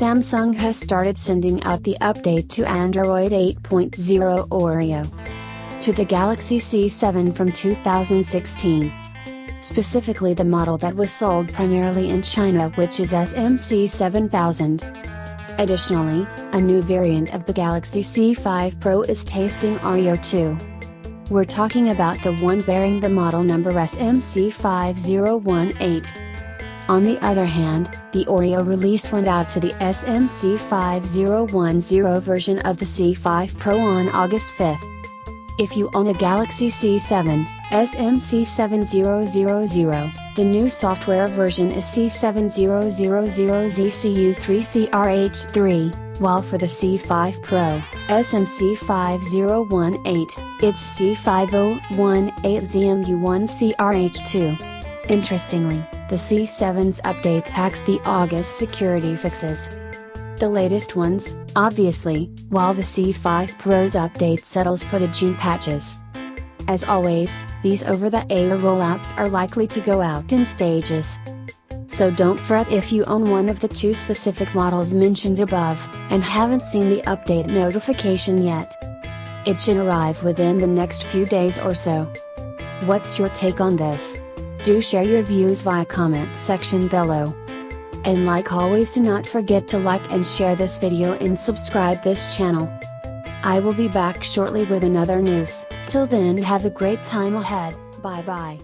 Samsung has started sending out the update to Android 8.0 Oreo to the Galaxy C7 from 2016. Specifically the model that was sold primarily in China, which is SMC7000. Additionally, a new variant of the Galaxy C5 Pro is testing Oreo 2. We're talking about the one bearing the model number SMC5018. On the other hand, the Oreo release went out to the SMC5010 version of the C5 Pro on August 5. If you own a Galaxy C7, SMC7000, the new software version is C7000ZCU3CRH3, while for the C5 Pro, SMC5018, it's C5018ZMU1CRH2. Interestingly, the C7's update packs the August security fixes. The latest ones, obviously, while the C5 Pro's update settles for the June patches. As always, these over-the-air rollouts are likely to go out in stages. So don't fret if you own one of the two specific models mentioned above, and haven't seen the update notification yet. It should arrive within the next few days or so. What's your take on this? Do share your views via comment section below. And like always, do not forget to like and share this video and subscribe this channel. I will be back shortly with another news. Till then, have a great time ahead. Bye bye.